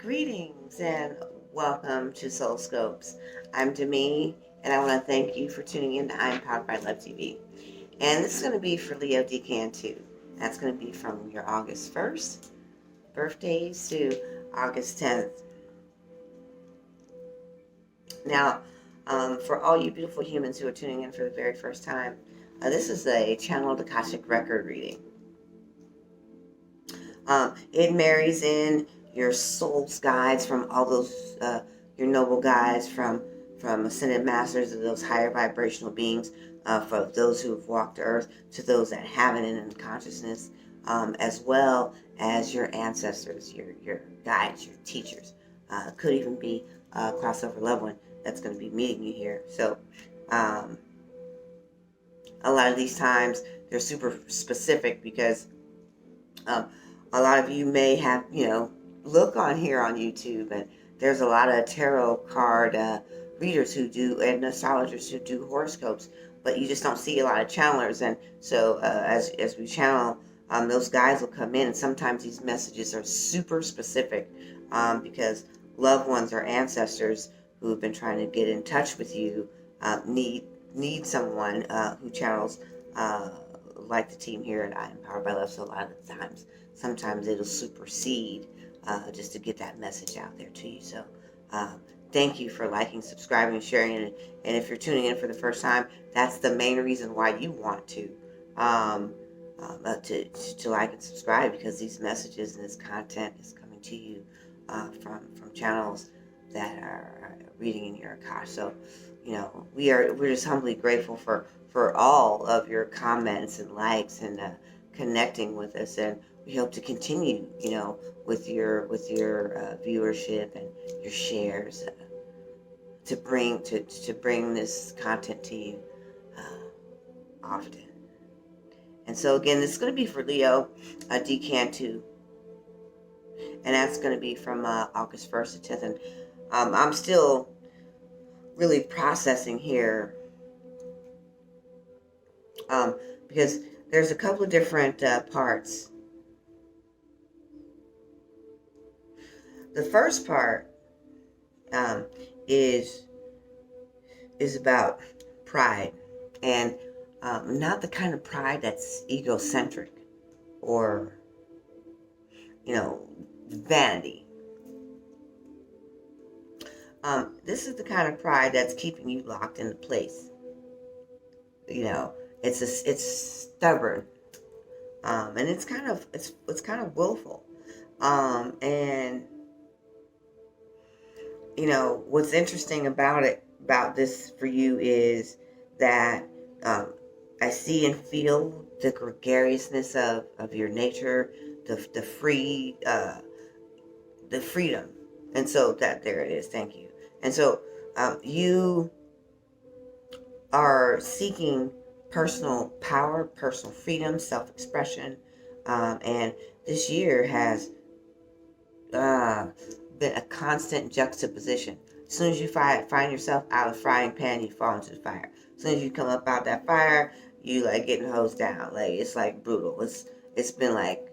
Greetings and welcome to Soul Scopes. I'm Demi, and I want to thank you for tuning in to I'm Powered by Love TV. And this is going to be for Leo Decan too. That's going to be from your August 1st birthdays to August 10th. Now, for all you beautiful humans who are tuning in for the very first time, this is a channeled Akashic record reading. It marries in your soul's guides from all those, your noble guides from ascended masters of those higher vibrational beings, for those who have walked the earth to those that haven't in consciousness, as well as your ancestors, your guides, your teachers. Could even be a crossover loved one that's going to be meeting you here. So a lot of these times they're super specific because a lot of you may have, look on here on YouTube, and there's a lot of tarot card readers who do, and astrologers who do horoscopes, but you just don't see a lot of channelers. And so as we channel, those guys will come in, and sometimes these messages are super specific because loved ones or ancestors who have been trying to get in touch with you need someone who channels like the team here at I Am Powered by Love. So a lot of the times, sometimes it'll supersede just to get that message out there to you. So thank you for liking, subscribing, and sharing it. And if you're tuning in for the first time, that's the main reason why you want to like and subscribe, because these messages and this content is coming to you from channels that are reading in your Akash. So we're just humbly grateful for all of your comments and likes and connecting with us, and we hope to continue, with your viewership and your shares to bring this content to you often. And so again, this is going to be for Leo Decan 2, and that's going to be from August 1st to 10th. And I'm still really processing here because there's a couple of different parts. The first part is about pride, and not the kind of pride that's egocentric or vanity. This is the kind of pride that's keeping you locked into place. It's stubborn, and it's kind of willful, and what's interesting about this for you is that I see and feel the gregariousness of your nature, the freedom, and so there it is. Thank you. And so you are seeking personal power, personal freedom, self-expression, and this year has been a constant juxtaposition. As soon as you find yourself out of the frying pan, you fall into the fire. As soon as you come up out that fire, you like getting hosed down. Like it's like brutal. It's been like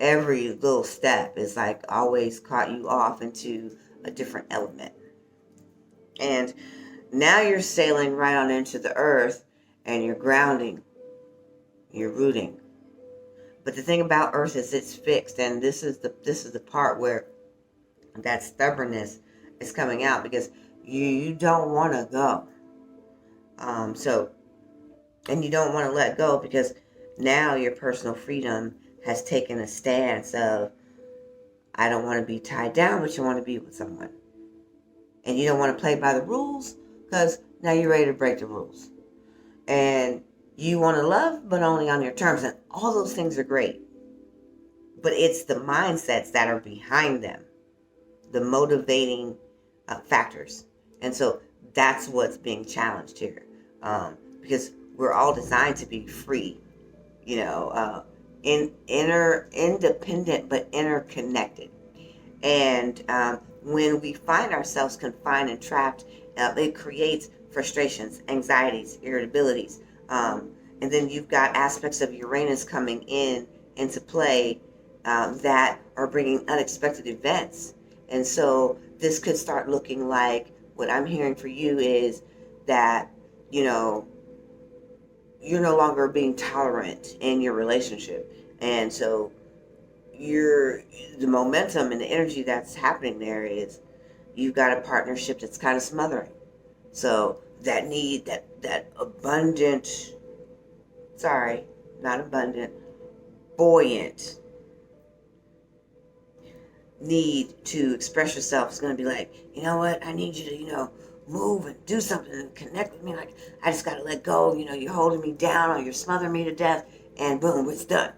every little step is like always caught you off into a different element. And now you're sailing right on into the earth, and you're grounding, you're rooting. But the thing about earth is it's fixed, and this is the part where that stubbornness is coming out, because you don't want to go. And you don't want to let go, because now your personal freedom has taken a stance of, I don't want to be tied down, but you want to be with someone. And you don't want to play by the rules, because now you're ready to break the rules. And you want to love, but only on your terms. And all those things are great. But it's the mindsets that are behind them, the motivating factors. And so that's what's being challenged here. Because we're all designed to be free, independent but interconnected. And when we find ourselves confined and trapped, it creates frustrations, anxieties, irritabilities. And then you've got aspects of Uranus coming into play that are bringing unexpected events. And so this could start looking like, what I'm hearing for you is that, you know, you're no longer being tolerant in your relationship. And so the momentum and the energy that's happening there is you've got a partnership that's kind of smothering. So that need, that abundant, sorry, not abundant, buoyant need to express yourself is going to be like, you know what, I need you to, move and do something and connect with me. Like, I just got to let go. You're holding me down or you're smothering me to death, and boom, it's done.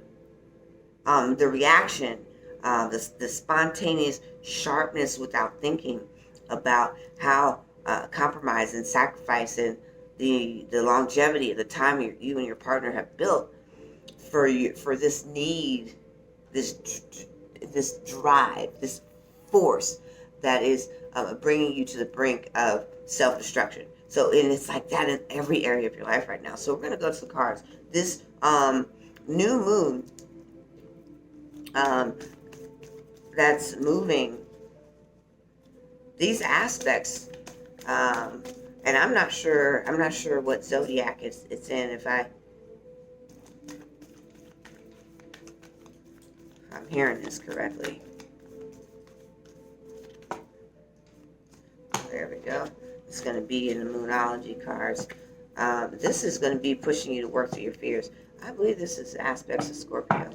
The reaction, the spontaneous sharpness without thinking about how compromise and sacrifice and the longevity of the time you and your partner have built for this need, this drive, this force that is bringing you to the brink of self-destruction. So, and it's like that in every area of your life right now. So we're going to go to the cards. This new moon that's moving these aspects, and I'm not sure what zodiac it's in. If I'm hearing this correctly. There we go. It's going to be in the Moonology cards. This is going to be pushing you to work through your fears. I believe this is aspects of Scorpio,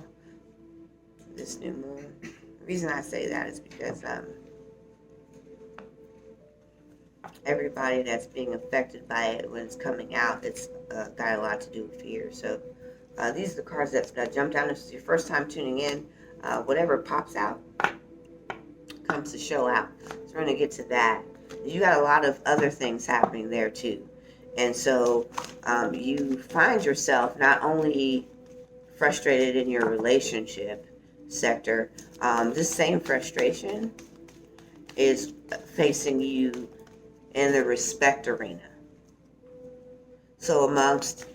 this new moon. The reason I say that is because everybody that's being affected by it when it's coming out, it's got a lot to do with fear. So these are the cards that jumped out. If it's your first time tuning in, whatever pops out comes to show out. So we're going to get to that. You got a lot of other things happening there too. And so you find yourself not only frustrated in your relationship sector, this same frustration is facing you in the respect arena. So amongst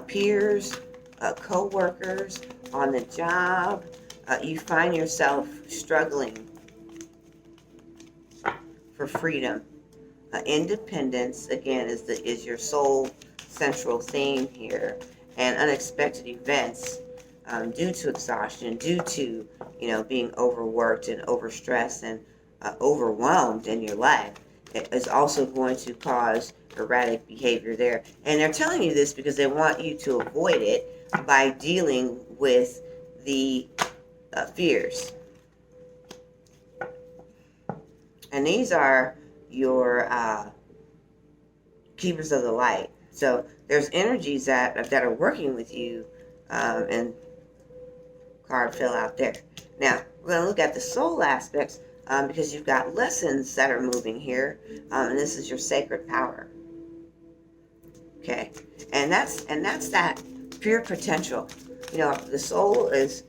peers, co-workers, on the job, you find yourself struggling for freedom. Independence, again, is your sole central theme here, and unexpected events due to exhaustion, due to being overworked and overstressed and overwhelmed in your life, is also going to cause erratic behavior there. And they're telling you this because they want you to avoid it by dealing with the fears. And these are your keepers of the light. So there's energies that are working with you, and card fell out there. Now we're going to look at the soul aspects, because you've got lessons that are moving here, and this is your sacred power. Okay, and that's that pure potential. The soul is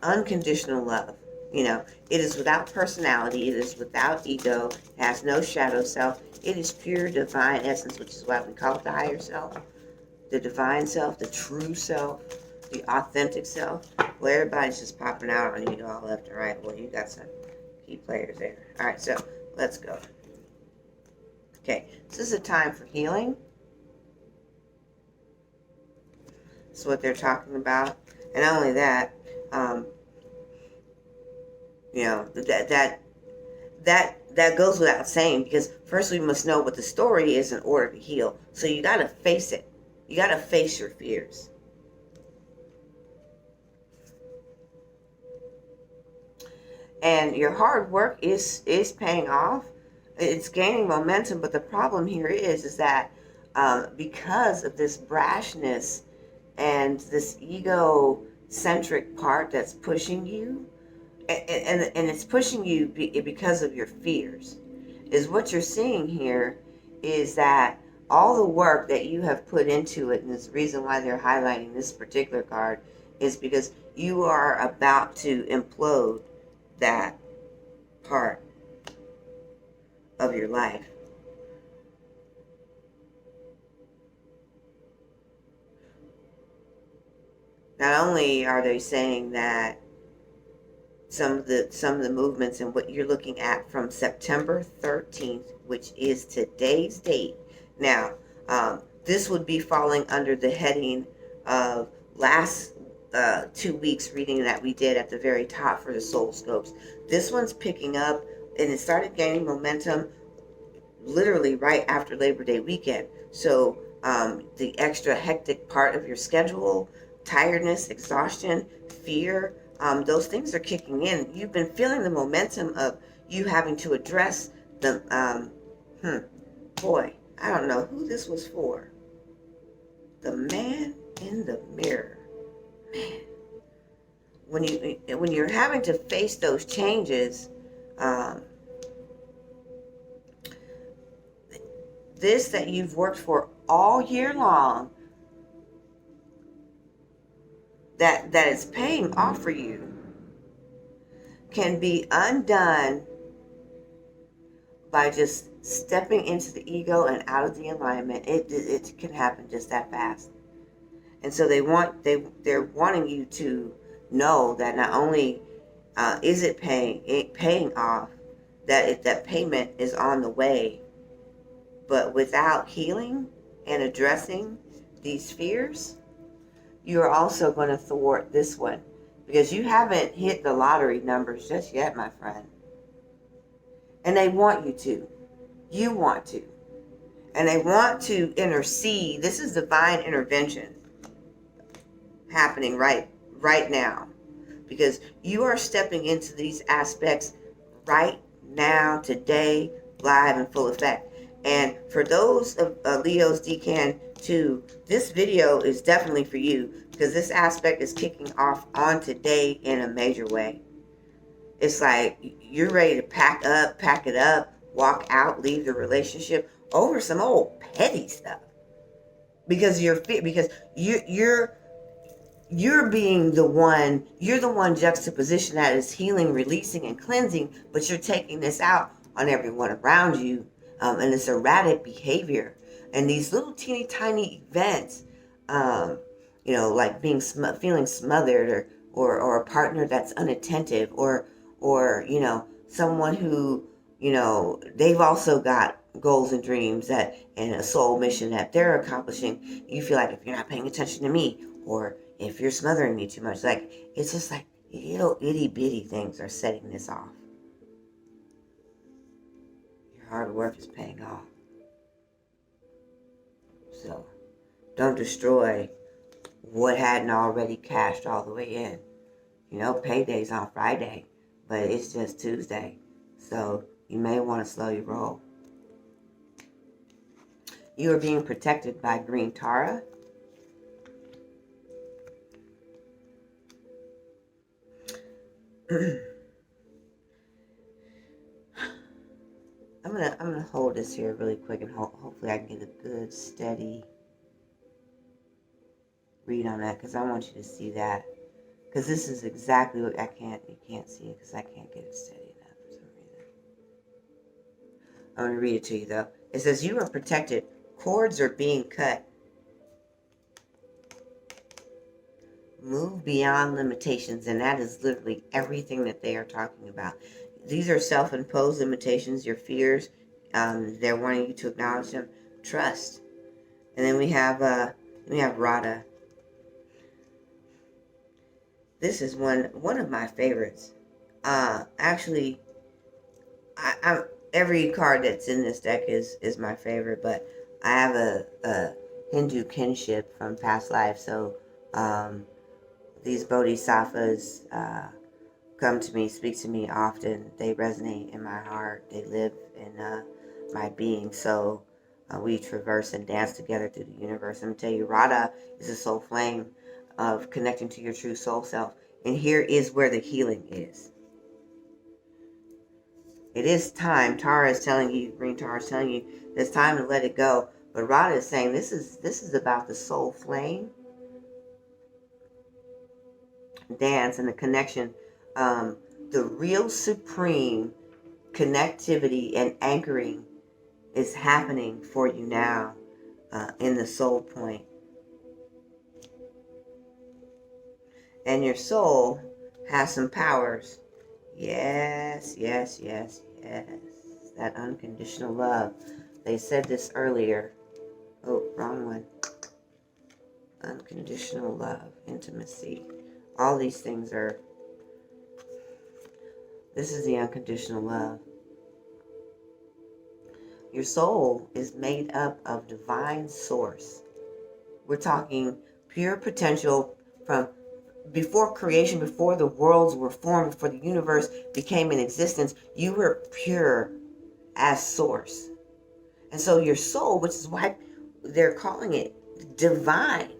unconditional love. It is without personality. It is without ego. It has no shadow self. It is pure divine essence, which is why we call it the higher self, the divine self, the true self, the authentic self. Well, everybody's just popping out on you all left and right. Well, you got some key players there. All right, so let's go. Okay, so this is a time for healing. That's what they're talking about. And not only that, that goes without saying, because first we must know what the story is in order to heal. So you got to face it. You got to face your fears. And your hard work is paying off. It's gaining momentum, but the problem here is that because of this brashness and this ego-centric part that's pushing you, and it's pushing you because of your fears, is what you're seeing here is that all the work that you have put into it, and this reason why they're highlighting this particular card, is because you are about to implode that part of your life. Not only are they saying that some of the movements and what you're looking at from September 13th, which is today's date. Now, this would be falling under the heading of last 2 weeks reading that we did at the very top for the soul scopes. This one's picking up, and it started gaining momentum literally right after Labor Day weekend. So the extra hectic part of your schedule, tiredness, exhaustion, fear, those things are kicking in. You've been feeling the momentum of you having to address the, boy, I don't know who this was for. The man in the mirror. Man. When you're having to face those changes, this that you've worked for all year long, that is paying off for you, can be undone by just stepping into the ego and out of the alignment. It can happen just that fast. And so they're wanting you to know that not only is it paying off, that payment is on the way, but without healing and addressing these fears, you're also going to thwart this one, because you haven't hit the lottery numbers just yet, my friend. And they want you to. You want to. And they want to intercede. This is divine intervention happening right now, because you are stepping into these aspects right now, today, live and full effect. And for those of Leo's Decan too, this video is definitely for you, because this aspect is kicking off on today in a major way. It's like you're ready to pack it up, walk out, leave the relationship over some old petty stuff, because you're being the one, you're the one juxtaposition that is healing, releasing, and cleansing, but you're taking this out on everyone around you, and this erratic behavior and these little teeny tiny events, like feeling smothered, or a partner that's unattentive, or someone who, they've also got goals and dreams and a soul mission that they're accomplishing. You feel like, if you're not paying attention to me, or if you're smothering me too much, like, it's just like little itty bitty things are setting this off. Your hard work is paying off. So don't destroy what hadn't already cashed all the way in. Payday's on Friday, but it's just Tuesday. So you may want to slow your roll. You are being protected by Green Tara. I'm gonna hold this here really quick, and hopefully I can get a good steady read on that, because I want you to see that, because this is exactly what you can't see it because I can't get it steady enough for some reason. I'm gonna read it to you though. It says, you are protected. Cords are being cut. Move beyond limitations, and that is literally everything that they are talking about. These are self-imposed limitations, your fears. They're wanting you to acknowledge them. Trust. And then we have Radha. This is one of my favorites. Actually, I'm every card that's in this deck is my favorite, but I have a Hindu kinship from past life, so these bodhisattvas come to me, speak to me often. They resonate in my heart. They live in my being. So we traverse and dance together through the universe. I'm going to tell you, Radha is a soul flame of connecting to your true soul self. And here is where the healing is. It is time. Tara is telling you, Green Tara is telling you, it's time to let it go. But Radha is saying this is about the soul flame dance and the connection. The real supreme connectivity and anchoring is happening for you now in the soul point. And your soul has some powers Yes, yes, yes, yes. That unconditional love. They said this earlier. Oh, wrong one. Unconditional love, intimacy. All these things are, this is the unconditional love. Your soul is made up of divine source. We're talking pure potential from before creation, before the worlds were formed, before the universe became in existence. You were pure as source. And so your soul, which is why they're calling it divine,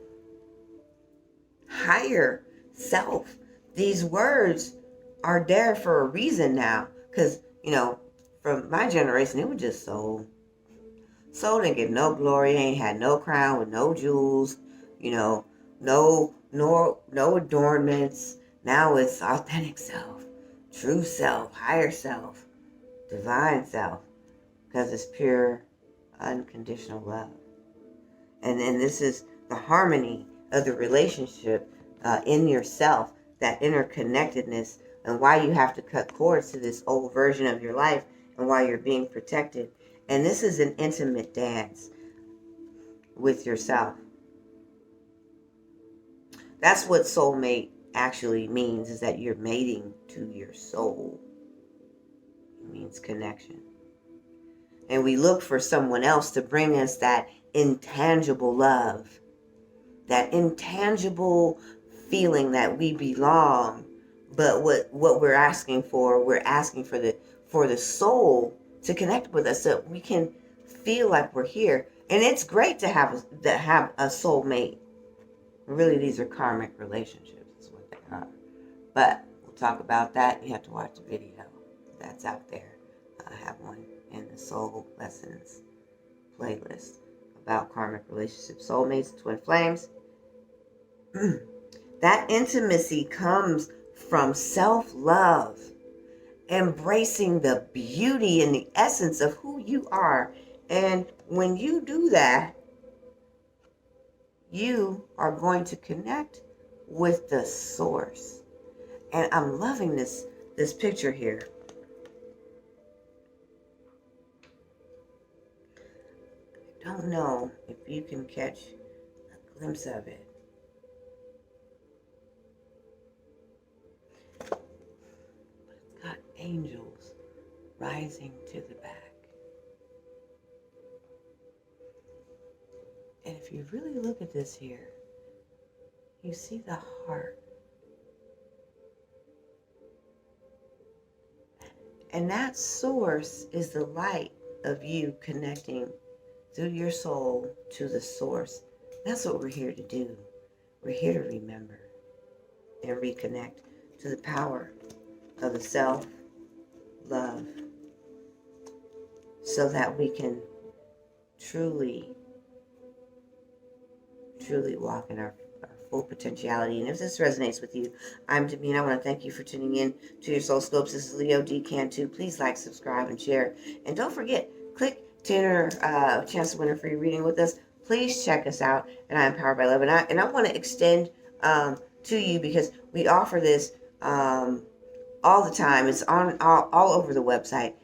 higher self. These words are there for a reason now. Because, from my generation, it was just soul. Soul didn't get no glory, ain't had no crown with no jewels, no adornments. Now it's authentic self, true self, higher self, divine self, because it's pure, unconditional love. And then this is the harmony of the relationship in yourself, that interconnectedness, and why you have to cut cords to this old version of your life and why you're being protected. And this is an intimate dance with yourself. That's what soulmate actually means, is that you're mating to your soul. It means connection. And we look for someone else to bring us that intangible love, that intangible feeling that we belong. But what we're asking for the soul to connect with us so we can feel like we're here. And it's great to have a soulmate. Really, these are karmic relationships, is what they are. But we'll talk about that. You have to watch the video. That's out there. I have one in the Soul Lessons playlist about karmic relationships, soulmates, twin flames. That intimacy comes from self-love, embracing the beauty and the essence of who you are. And when you do that, you are going to connect with the source. And I'm loving this picture here. I don't know if you can catch a glimpse of it. But it's got angels rising to the back. And if you really look at this here, you see the heart. And that source is the light of you connecting through your soul to the source. That's what we're here to do. We're here to remember and reconnect to the power of the self-love so that we can truly walk in our full potentiality. And if this resonates with you, I'm Decan. I want to thank you for tuning in to your Soul Scopes. This is Leo Decan too. Please like, subscribe, and share. And don't forget, click to enter a chance to win a free reading with us. Please check us out. And I'm Powered by Love. And I want to extend to you, because we offer this all the time. It's on all over the website.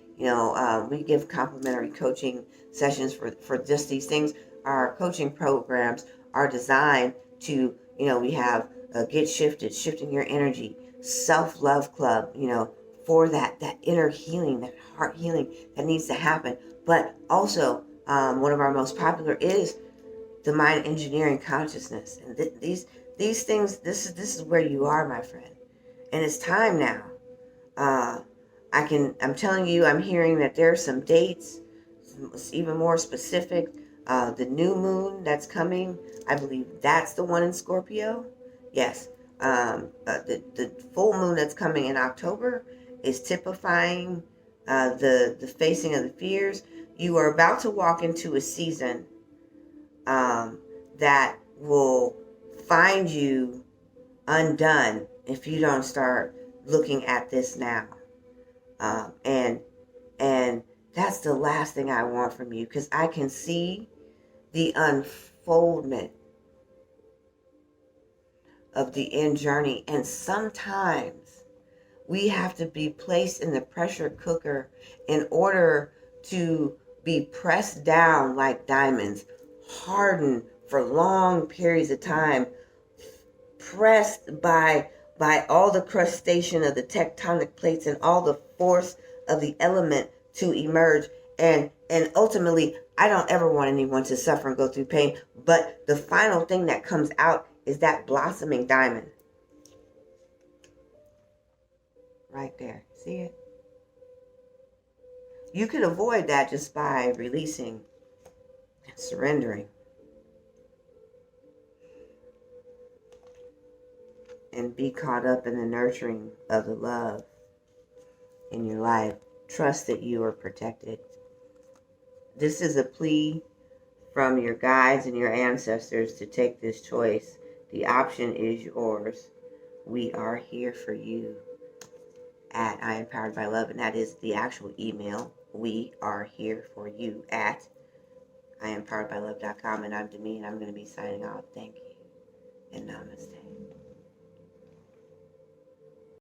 We give complimentary coaching sessions for just these things. Our coaching programs are designed to, we have Get Shifted, Shifting Your Energy, Self-Love Club, for that inner healing, that heart healing that needs to happen. But also, one of our most popular is the mind engineering consciousness. And these things, this is where you are, my friend. And it's time now. I'm telling you, I'm hearing that there are some dates, even more specific. The new moon that's coming, I believe that's the one in Scorpio. Yes. The full moon that's coming in October is typifying the facing of the fears. You are about to walk into a season that will find you undone if you don't start looking at this now. And that's the last thing I want from you, because I can see the unfoldment of the end journey. And sometimes We have to be placed in the pressure cooker in order to be pressed down like diamonds, hardened for long periods of time, pressed by all the crustacean of the tectonic plates and all the force of the element to emerge. And ultimately, I don't ever want anyone to suffer and go through pain, but the final thing that comes out is that blossoming diamond. Right there. See it? You can avoid that just by releasing and surrendering. And be caught up in the nurturing of the love in your life. Trust that you are protected. This is a plea from your guides and your ancestors to take this choice. The option is yours. We are here for you at I Am Powered by Love, and that is the actual email. We are here for you at IamPoweredByLove.com, and I'm Demi, and I'm going to be signing off. Thank you, and namaste.